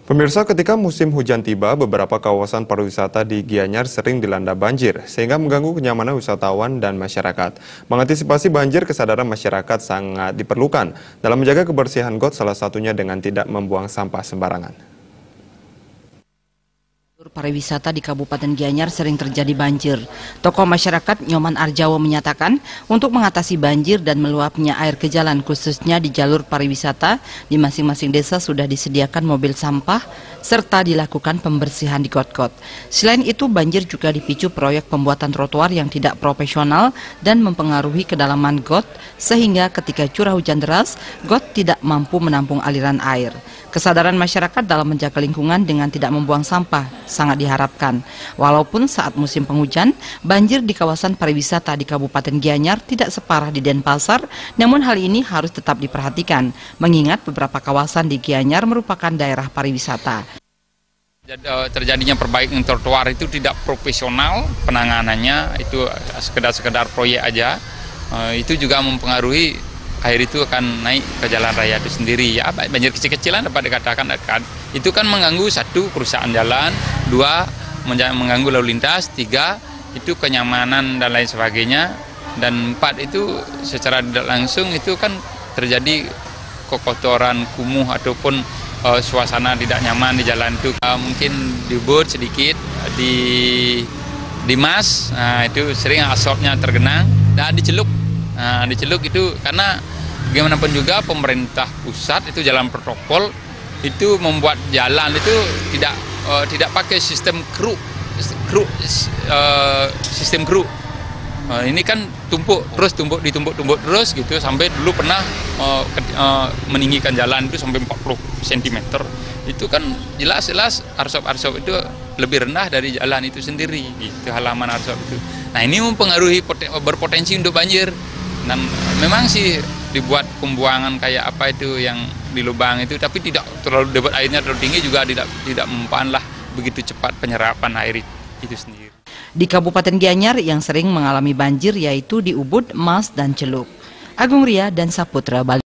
Pemirsa, ketika musim hujan tiba, beberapa kawasan pariwisata di Gianyar sering dilanda banjir, sehingga mengganggu kenyamanan wisatawan dan masyarakat. Mengantisipasi banjir, kesadaran masyarakat sangat diperlukan dalam menjaga kebersihan got, salah satunya dengan tidak membuang sampah sembarangan. Pariwisata di Kabupaten Gianyar sering terjadi banjir. Tokoh masyarakat Nyoman Arjawo menyatakan untuk mengatasi banjir dan meluapnya air ke jalan khususnya di jalur pariwisata di masing-masing desa sudah disediakan mobil sampah serta dilakukan pembersihan di got-got. Selain itu banjir juga dipicu proyek pembuatan trotoar yang tidak profesional dan mempengaruhi kedalaman got sehingga ketika curah hujan deras got tidak mampu menampung aliran air. Kesadaran masyarakat dalam menjaga lingkungan dengan tidak membuang sampah sangat diharapkan. Walaupun saat musim penghujan, banjir di kawasan pariwisata di Kabupaten Gianyar tidak separah di Denpasar, namun hal ini harus tetap diperhatikan, mengingat beberapa kawasan di Gianyar merupakan daerah pariwisata. Terjadinya perbaikan trotoar itu tidak profesional penanganannya, itu sekedar proyek aja. Itu juga mempengaruhi air itu akan naik ke jalan raya itu sendiri. Ya, banjir kecil-kecilan dapat dikatakan itu kan mengganggu satu kerusakan jalan, dua mengganggu lalu lintas, tiga itu kenyamanan dan lain sebagainya, dan empat itu secara tidak langsung itu kan terjadi kekotoran, kumuh ataupun suasana tidak nyaman di jalan itu. Mungkin dibuat sedikit dimas, itu sering asapnya tergenang dan dicelup. Diceluk itu karena gimana pun juga pemerintah pusat itu jalan protokol itu membuat jalan itu tidak pakai sistem kru. Ini kan ditumpuk terus gitu sampai dulu pernah meninggikan jalan itu sampai 40 cm. Itu kan jelas arsop itu lebih rendah dari jalan itu sendiri gitu, halaman arsop itu. Nah, ini mempengaruhi berpotensi untuk banjir. Dan memang sih dibuat pembuangan kayak apa itu yang di lubang itu, tapi tidak terlalu debit airnya terlalu tinggi juga tidak mempan lah begitu cepat penyerapan air itu sendiri. Di Kabupaten Gianyar yang sering mengalami banjir yaitu di Ubud, Mas, dan Celuk. Agung Ria dan Saputra Bali.